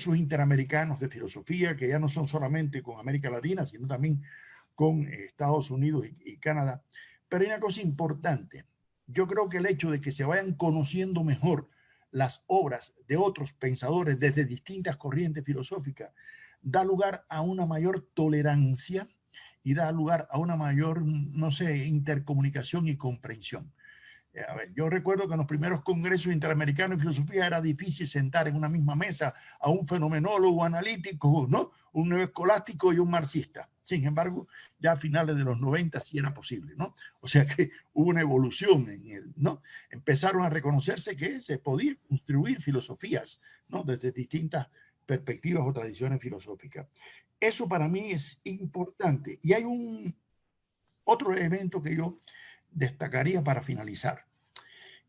congresos interamericanos de filosofía, que ya no son solamente con América Latina, sino también con Estados Unidos y Canadá. Pero hay una cosa importante. Yo creo que el hecho de que se vayan conociendo mejor las obras de otros pensadores desde distintas corrientes filosóficas da lugar a una mayor tolerancia y da lugar a una mayor, no sé, intercomunicación y comprensión. A ver, yo recuerdo que en los primeros congresos interamericanos de filosofía era difícil sentar en una misma mesa a un fenomenólogo analítico, ¿no? Un neoescolástico y un marxista. Sin embargo, ya a finales de los 90 sí era posible, ¿no? O sea que hubo una evolución en él, ¿no? Empezaron a reconocerse que se podían construir filosofías, ¿no? Desde distintas perspectivas o tradiciones filosóficas. Eso para mí es importante. Y hay otro evento que yo destacaría para finalizar,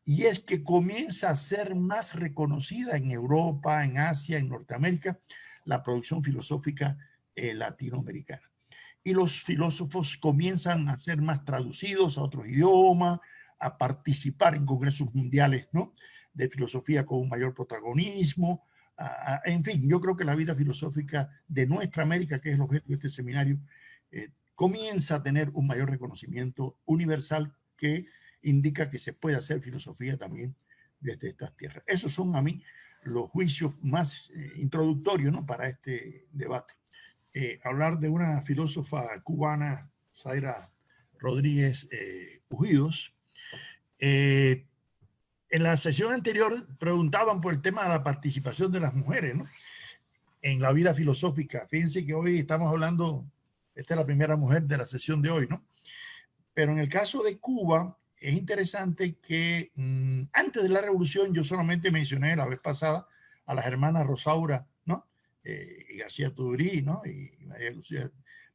y es que comienza a ser más reconocida en Europa, en Asia, en Norteamérica, la producción filosófica latinoamericana. Y los filósofos comienzan a ser más traducidos a otros idiomas, a participar en congresos mundiales, ¿no?, de filosofía con un mayor protagonismo. En fin, yo creo que la vida filosófica de nuestra América, que es el objeto de este seminario, comienza a tener un mayor reconocimiento universal que indica que se puede hacer filosofía también desde estas tierras. Esos son a mí los juicios más introductorios, ¿no?, para este debate. Hablar de una filósofa cubana, Zaira Rodríguez Ujíos. En la sesión anterior preguntaban por el tema de la participación de las mujeres, ¿no?, en la vida filosófica. Fíjense que hoy estamos hablando, esta es la primera mujer de la sesión de hoy, ¿no? Pero en el caso de Cuba, es interesante que antes de la revolución, yo solamente mencioné la vez pasada a las hermanas Rosaura, ¿no?, y García Tudurí, ¿no?, y María Lucía.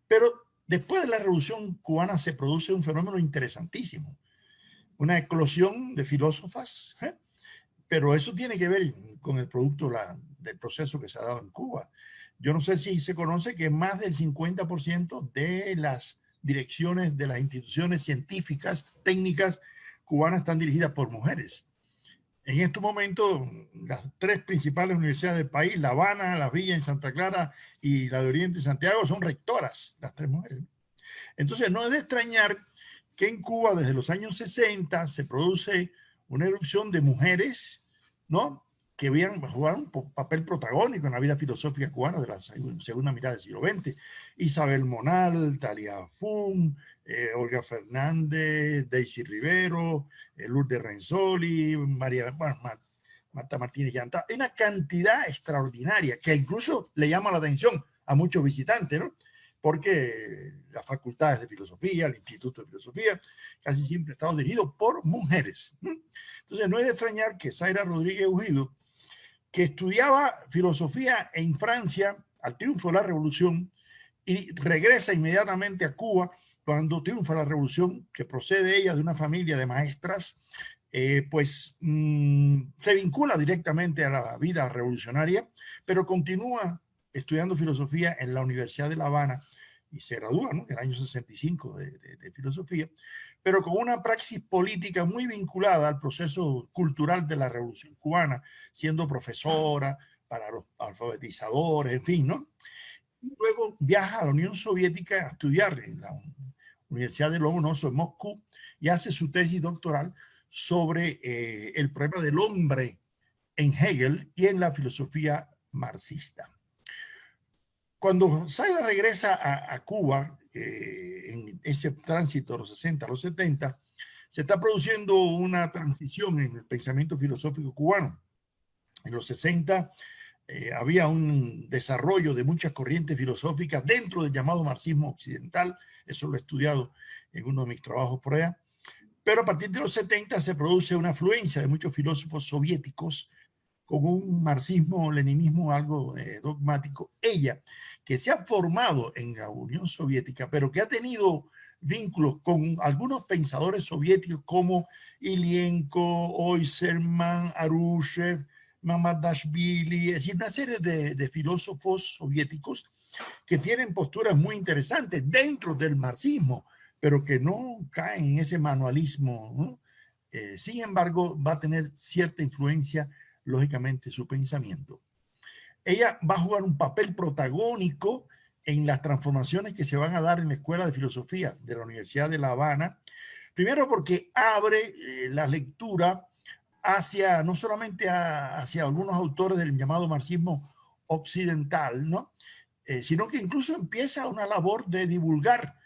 Pero después de la revolución cubana se produce un fenómeno interesantísimo, una eclosión de filósofas, pero eso tiene que ver con el producto del proceso que se ha dado en Cuba. Yo no sé si se conoce que más del 50% de las direcciones de las instituciones científicas, técnicas cubanas están dirigidas por mujeres. En estos momentos, las tres principales universidades del país, La Habana, Las Villas en Santa Clara y la de Oriente Santiago, son rectoras, las tres mujeres. Entonces, no es de extrañar que en Cuba, desde los años 60, se produce una erupción de mujeres, ¿no?, que habían jugado un papel protagónico en la vida filosófica cubana de la segunda mitad del siglo XX. Isabel Monal, Talia Fun, Olga Fernández, Daisy Rivero, Lourdes Renzoli, Marta Martínez Llanta. Hay una cantidad extraordinaria que incluso le llama la atención a muchos visitantes, ¿no?, porque las facultades de filosofía, el Instituto de Filosofía, casi siempre ha estado dirigido por mujeres. Entonces, no es de extrañar que Zaira Rodríguez Ujíos, que estudiaba filosofía en Francia al triunfo de la Revolución y regresa inmediatamente a Cuba cuando triunfa la Revolución, que procede ella de una familia de maestras, se vincula directamente a la vida revolucionaria, pero continúa estudiando filosofía en la Universidad de La Habana y se gradúa, ¿no?, en el año 65 de filosofía, pero con una praxis política muy vinculada al proceso cultural de la Revolución Cubana, siendo profesora para los alfabetizadores, en fin, ¿no? Y luego viaja a la Unión Soviética a estudiar en la Universidad de Lomonosov en Moscú y hace su tesis doctoral sobre el problema del hombre en Hegel y en la filosofía marxista. Cuando Zaira regresa a Cuba, en ese tránsito de los 60 a los 70, se está produciendo una transición en el pensamiento filosófico cubano. En los 60 había un desarrollo de muchas corrientes filosóficas dentro del llamado marxismo occidental. Eso lo he estudiado en uno de mis trabajos por allá. Pero a partir de los 70 se produce una afluencia de muchos filósofos soviéticos con un marxismo-leninismo algo dogmático. Ella, que se ha formado en la Unión Soviética, pero que ha tenido vínculos con algunos pensadores soviéticos como Ilienko, Oyserman, Arushev, Mamardashvili, es decir, una serie de filósofos soviéticos que tienen posturas muy interesantes dentro del marxismo, pero que no caen en ese manualismo, ¿no? Sin embargo, va a tener cierta influencia, lógicamente, su pensamiento. ella va a jugar un papel protagónico en las transformaciones que se van a dar en la Escuela de Filosofía de la Universidad de La Habana. Primero porque abre la lectura hacia, no solamente hacia algunos autores del llamado marxismo occidental, ¿no? Sino que incluso empieza una labor de divulgar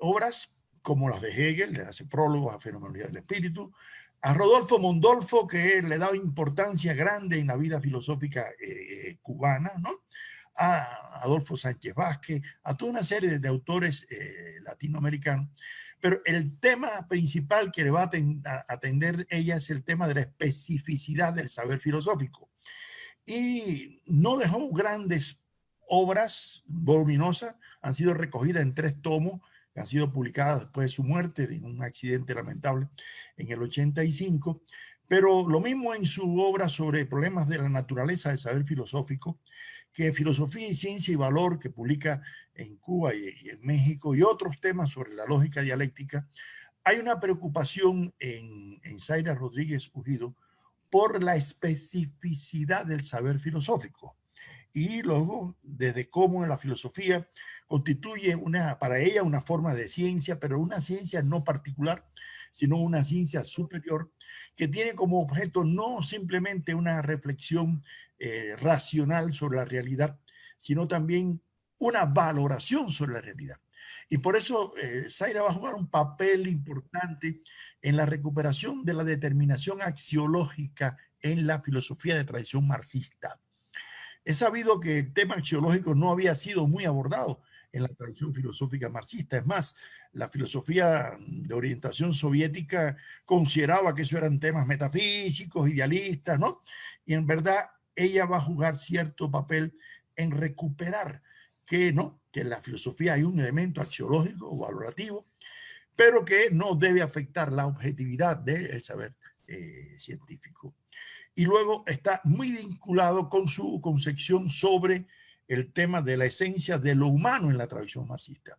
obras como las de Hegel, le hace prólogos a Fenomenología del Espíritu, a Rodolfo Mondolfo, que le da importancia grande en la vida filosófica cubana, ¿no? A Adolfo Sánchez Vázquez, a toda una serie de autores latinoamericanos. Pero el tema principal que le va a atender ella es el tema de la especificidad del saber filosófico. Y no dejó grandes obras voluminosas, han sido recogidas en 3 tomos, que han sido publicadas después de su muerte en un accidente lamentable en el 85, pero lo mismo en su obra sobre problemas de la naturaleza del saber filosófico, que Filosofía y Ciencia y Valor, que publica en Cuba y en México, y otros temas sobre la lógica dialéctica. Hay una preocupación en Zaira Rodríguez Ujido por la especificidad del saber filosófico. Y luego, desde cómo en la filosofía constituye para ella una forma de ciencia, pero una ciencia no particular, sino una ciencia superior que tiene como objeto no simplemente una reflexión racional sobre la realidad, sino también una valoración sobre la realidad. Y por eso Zaira va a jugar un papel importante en la recuperación de la determinación axiológica en la filosofía de tradición marxista. Es sabido que el tema axiológico no había sido muy abordado en la tradición filosófica marxista. Es más, la filosofía de orientación soviética consideraba que eso eran temas metafísicos, idealistas, ¿no? Y en verdad ella va a jugar cierto papel en recuperar que en la filosofía hay un elemento axiológico o valorativo, pero que no debe afectar la objetividad del saber científico. Y luego está muy vinculado con su concepción sobre el tema de la esencia de lo humano en la tradición marxista.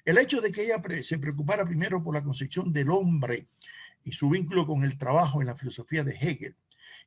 El hecho de que ella se preocupara primero por la concepción del hombre y su vínculo con el trabajo en la filosofía de Hegel,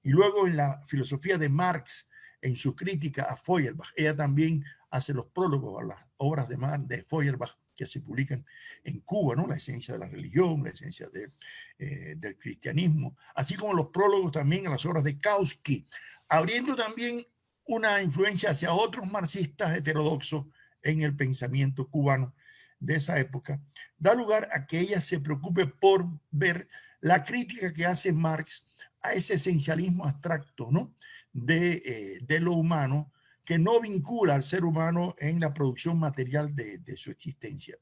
y luego en la filosofía de Marx, en su crítica a Feuerbach. Ella también hace los prólogos a las obras de Feuerbach que se publican en Cuba, ¿no? La esencia de la religión, la esencia del cristianismo, así como los prólogos también a las obras de Kautsky, abriendo también una influencia hacia otros marxistas heterodoxos en el pensamiento cubano de esa época, da lugar a que ella se preocupe por ver la crítica que hace Marx a ese esencialismo abstracto, ¿no? de lo humano, que no vincula al ser humano en la producción material de su existencia.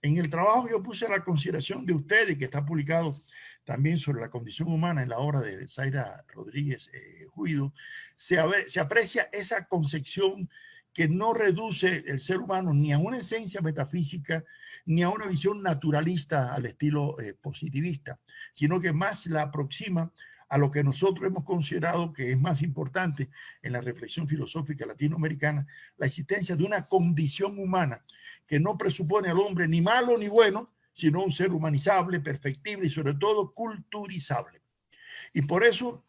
En el trabajo que yo puse a la consideración de ustedes, que está publicado también sobre la condición humana en la obra de Zaira Rodríguez Ujido, se aprecia esa concepción que no reduce el ser humano ni a una esencia metafísica, ni a una visión naturalista al estilo positivista, sino que más la aproxima a lo que nosotros hemos considerado que es más importante en la reflexión filosófica latinoamericana, la existencia de una condición humana que no presupone al hombre ni malo ni bueno, sino un ser humanizable, perfectible y sobre todo culturizable. Y por eso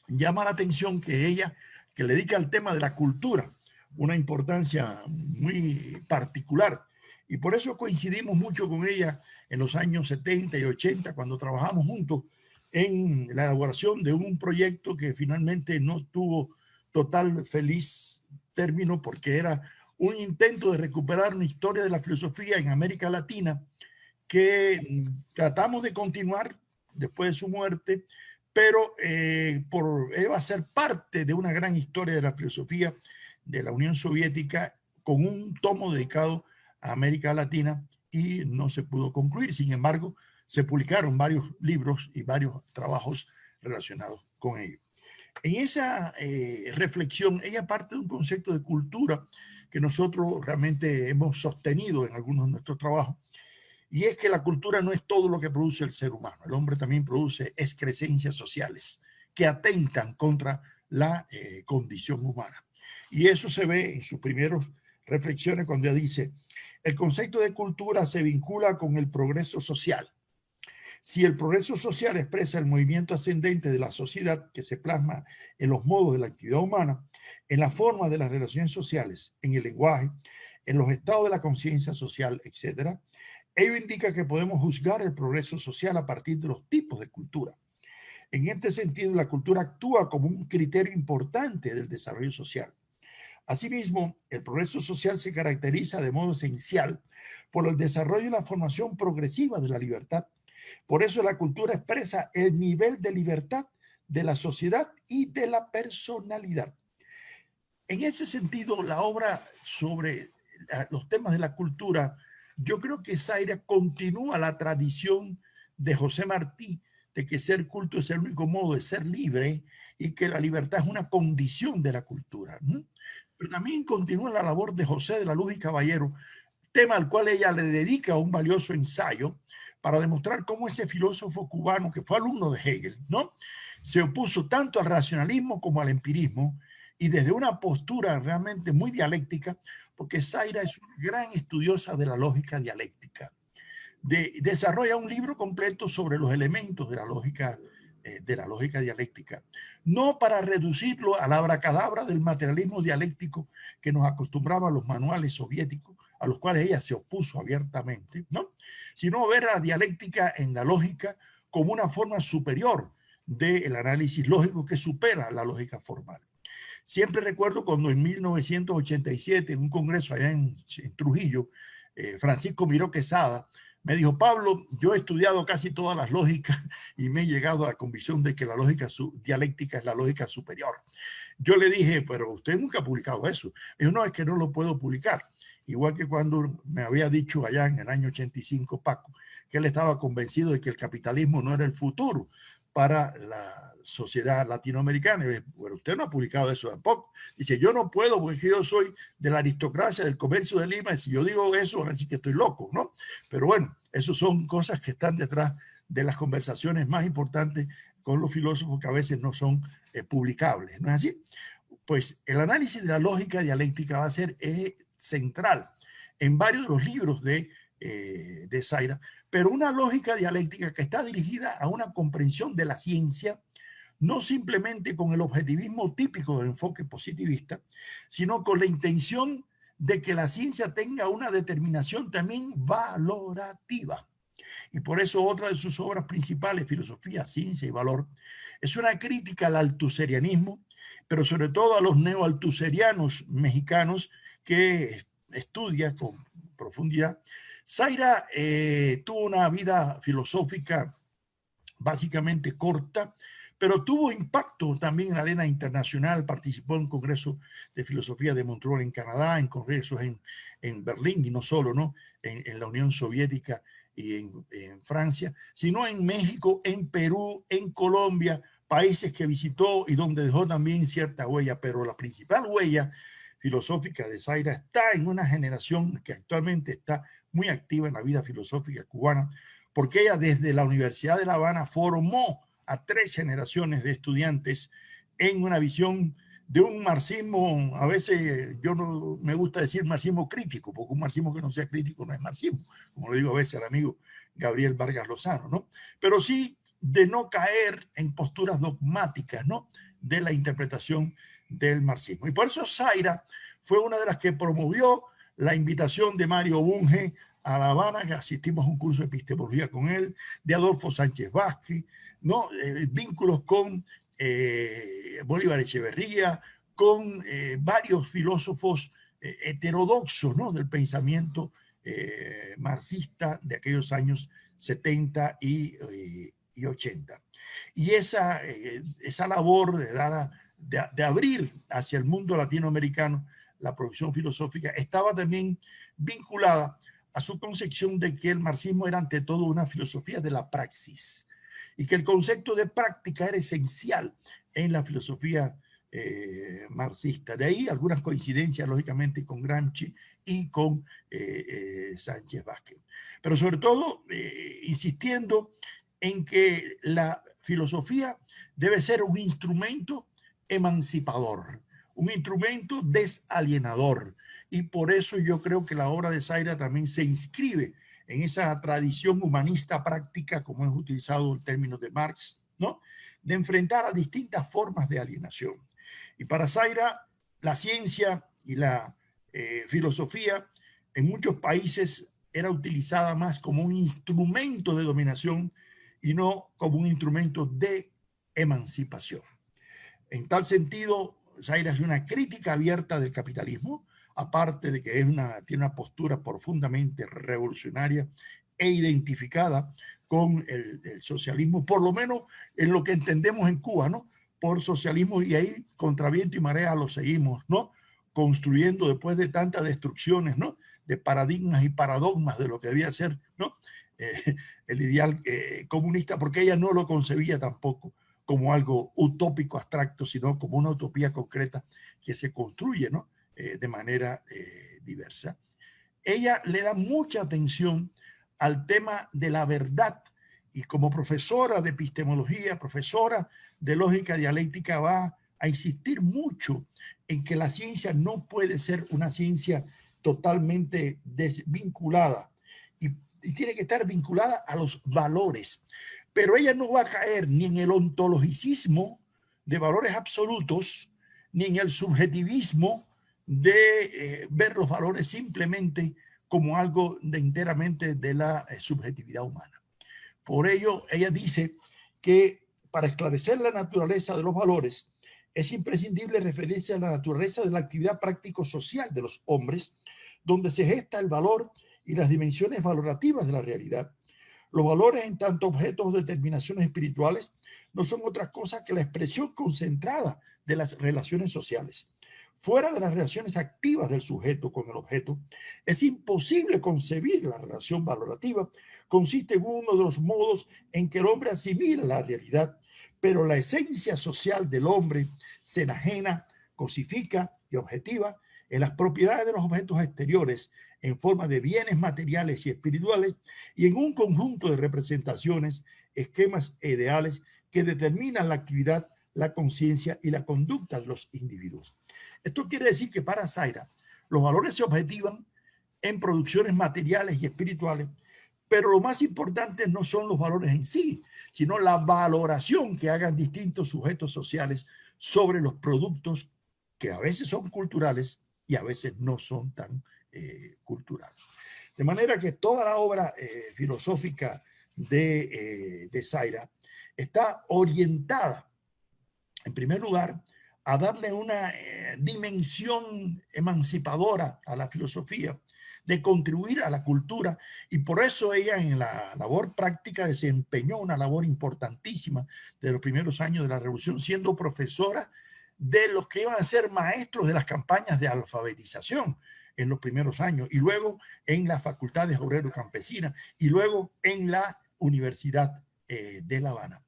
llama la atención que ella, que le dedica al tema de la cultura, una importancia muy particular. Y por eso coincidimos mucho con ella en los años 70 y 80, cuando trabajamos juntos en la elaboración de un proyecto que finalmente no tuvo total feliz término, porque era un intento de recuperar una historia de la filosofía en América Latina que tratamos de continuar después de su muerte, pero él va a ser parte de una gran historia de la filosofía de la Unión Soviética con un tomo dedicado a América Latina y no se pudo concluir. Sin embargo, se publicaron varios libros y varios trabajos relacionados con ello. En esa reflexión, ella parte de un concepto de cultura que nosotros realmente hemos sostenido en algunos de nuestros trabajos, y es que la cultura no es todo lo que produce el ser humano. El hombre también produce excrescencias sociales que atentan contra la condición humana. Y eso se ve en sus primeras reflexiones cuando ella dice, el concepto de cultura se vincula con el progreso social. Si el progreso social expresa el movimiento ascendente de la sociedad que se plasma en los modos de la actividad humana, en la forma de las relaciones sociales, en el lenguaje, en los estados de la conciencia social, etc., ello indica que podemos juzgar el progreso social a partir de los tipos de cultura. En este sentido, la cultura actúa como un criterio importante del desarrollo social. Asimismo, el progreso social se caracteriza de modo esencial por el desarrollo y la formación progresiva de la libertad. Por eso la cultura expresa el nivel de libertad de la sociedad y de la personalidad. En ese sentido, la obra sobre los temas de la cultura, yo creo que Zaira continúa la tradición de José Martí, de que ser culto es el único modo de ser libre y que la libertad es una condición de la cultura. Pero también continúa la labor de José de la Luz y Caballero, tema al cual ella le dedica un valioso ensayo para demostrar cómo ese filósofo cubano, que fue alumno de Hegel, ¿no?, se opuso tanto al racionalismo como al empirismo, y desde una postura realmente muy dialéctica, porque Zaira es una gran estudiosa de la lógica dialéctica. Desarrolla un libro completo sobre los elementos de la lógica dialéctica, no para reducirlo al abracadabra del materialismo dialéctico que nos acostumbraban los manuales soviéticos, a los cuales ella se opuso abiertamente, ¿no?, sino ver a la dialéctica en la lógica como una forma superior del análisis lógico que supera la lógica formal. Siempre recuerdo cuando en 1987, en un congreso allá en Trujillo, Francisco Miró Quesada me dijo: Pablo, yo he estudiado casi todas las lógicas y me he llegado a la convicción de que la lógica dialéctica es la lógica superior. Yo le dije: pero usted nunca ha publicado eso. Y no, es que no lo puedo publicar. Igual que cuando me había dicho allá en el año 85 Paco, que él estaba convencido de que el capitalismo no era el futuro para la sociedad latinoamericana. Y dije: pero usted no ha publicado eso tampoco. Dice: yo no puedo porque yo soy de la aristocracia del comercio de Lima y si yo digo eso van a decir que estoy loco, ¿no? Pero bueno, esas son cosas que están detrás de las conversaciones más importantes con los filósofos que a veces no son publicables, ¿no es así? Pues el análisis de la lógica dialéctica va a ser central en varios de los libros de Zaira, pero una lógica dialéctica que está dirigida a una comprensión de la ciencia, no simplemente con el objetivismo típico del enfoque positivista, sino con la intención de que la ciencia tenga una determinación también valorativa. Y por eso otra de sus obras principales, Filosofía, Ciencia y Valor, es una crítica al altuserianismo, pero sobre todo a los neoaltuserianos mexicanos que estudia con profundidad. Zaira tuvo una vida filosófica básicamente corta, pero tuvo impacto también en la arena internacional. Participó en congresos de filosofía de Montreal en Canadá, en congresos en Berlín y no solo, ¿no?, en la Unión Soviética y en Francia, sino en México, en Perú, en Colombia, países que visitó y donde dejó también cierta huella. Pero la principal huella filosófica de Zaira está en una generación que actualmente está muy activa en la vida filosófica cubana, porque ella desde la Universidad de La Habana formó a 3 generaciones de estudiantes en una visión de un marxismo. A veces yo no me gusta decir marxismo crítico, porque un marxismo que no sea crítico no es marxismo, como lo digo a veces al amigo Gabriel Vargas Lozano, ¿no? Pero sí de no caer en posturas dogmáticas, ¿no?, de la interpretación del marxismo. Y por eso Zaira fue una de las que promovió la invitación de Mario Bunge a La Habana, que asistimos a un curso de epistemología con él, de Adolfo Sánchez Vázquez, ¿no?, vínculos con Bolívar Echeverría, con varios filósofos heterodoxos, ¿no?, del pensamiento marxista de aquellos años 70 y 80. Y esa labor de abrir hacia el mundo latinoamericano la producción filosófica estaba también vinculada a su concepción de que el marxismo era ante todo una filosofía de la praxis y que el concepto de práctica era esencial en la filosofía marxista. De ahí algunas coincidencias, lógicamente, con Gramsci y con Sánchez Vázquez. Pero sobre todo insistiendo en que la filosofía debe ser un instrumento emancipador, un instrumento desalienador. Y por eso yo creo que la obra de Zaira también se inscribe en esa tradición humanista práctica, como es utilizado el término de Marx, ¿no?, de enfrentar a distintas formas de alienación. Y para Zaira, la ciencia y la filosofía en muchos países era utilizada más como un instrumento de dominación y no como un instrumento de emancipación. En tal sentido, Zaira es una crítica abierta del capitalismo, aparte de que tiene una postura profundamente revolucionaria e identificada con el socialismo, por lo menos en lo que entendemos en Cuba, ¿no? Por socialismo, y ahí contra viento y marea lo seguimos, ¿no? Construyendo después de tantas destrucciones, ¿no? De paradigmas y paradigmas de lo que debía ser, ¿no? El ideal comunista, porque ella no lo concebía tampoco como algo utópico, abstracto, sino como una utopía concreta que se construye, ¿no? De manera diversa. Ella le da mucha atención al tema de la verdad, y como profesora de epistemología, profesora de lógica dialéctica, va a insistir mucho en que la ciencia no puede ser una ciencia totalmente desvinculada y tiene que estar vinculada a los valores. Pero ella no va a caer ni en el ontologicismo de valores absolutos, ni en el subjetivismo de ver los valores simplemente como algo enteramente de la subjetividad humana. Por ello, ella dice que para esclarecer la naturaleza de los valores es imprescindible referirse a la naturaleza de la actividad práctico-social de los hombres, donde se gesta el valor y las dimensiones valorativas de la realidad. Los valores, en tanto objetos de determinaciones espirituales, no son otra cosa que la expresión concentrada de las relaciones sociales. Fuera de las relaciones activas del sujeto con el objeto, es imposible concebir la relación valorativa. Consiste en uno de los modos en que el hombre asimila la realidad, pero la esencia social del hombre se enajena, cosifica y objetiva en las propiedades de los objetos exteriores en forma de bienes materiales y espirituales y en un conjunto de representaciones, esquemas e ideales que determinan la actividad, la conciencia y la conducta de los individuos. Esto quiere decir que para Zaira los valores se objetivan en producciones materiales y espirituales, pero lo más importante no son los valores en sí, sino la valoración que hagan distintos sujetos sociales sobre los productos que a veces son culturales y a veces no son tan culturales. De manera que toda la obra filosófica de Zaira está orientada, en primer lugar, a darle una dimensión emancipadora a la filosofía, de contribuir a la cultura, y por eso ella en la labor práctica desempeñó una labor importantísima de los primeros años de la Revolución, siendo profesora de los que iban a ser maestros de las campañas de alfabetización en los primeros años, y luego en las facultades obrero-campesinas, y luego en la Universidad de La Habana.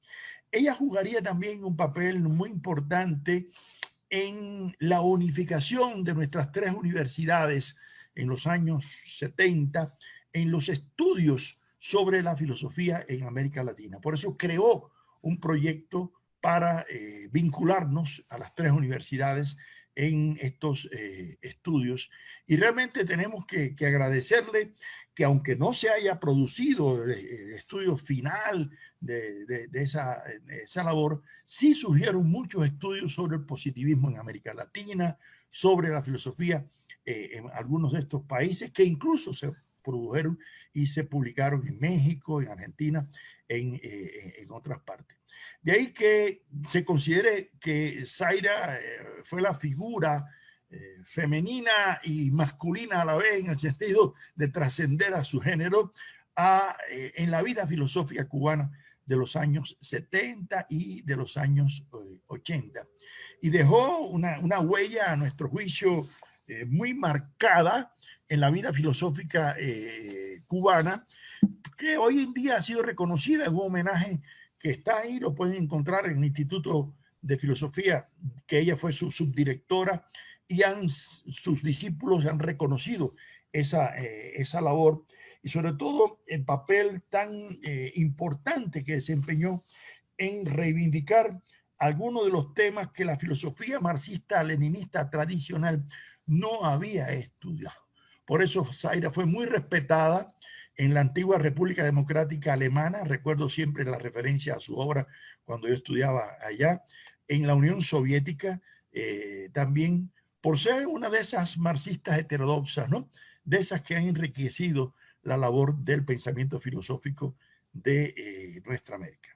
Ella jugaría también un papel muy importante en la unificación de nuestras tres universidades en los años 70, en los estudios sobre la filosofía en América Latina. Por eso creó un proyecto para vincularnos a las tres universidades en estos estudios. Y realmente tenemos que agradecerle que, aunque no se haya producido el estudio final de esa labor, sí surgieron muchos estudios sobre el positivismo en América Latina, sobre la filosofía en algunos de estos países, que incluso se produjeron y se publicaron en México, en Argentina, en otras partes. De ahí que se considere que Zaira fue la figura femenina y masculina a la vez, en el sentido de trascender a su género en la vida filosófica cubana de los años 70 y de los años 80. Y dejó una huella, a nuestro juicio, muy marcada en la vida filosófica cubana, que hoy en día ha sido reconocida en un homenaje que está ahí, lo pueden encontrar en el Instituto de Filosofía, que ella fue su subdirectora, y sus discípulos han reconocido esa labor, y sobre todo el papel tan importante que desempeñó en reivindicar algunos de los temas que la filosofía marxista-leninista tradicional no había estudiado. Por eso Zaira fue muy respetada en la antigua República Democrática Alemana. Recuerdo siempre la referencia a su obra cuando yo estudiaba allá. En la Unión Soviética también por ser una de esas marxistas heterodoxas, ¿no? De esas que han enriquecido la labor del pensamiento filosófico de nuestra América.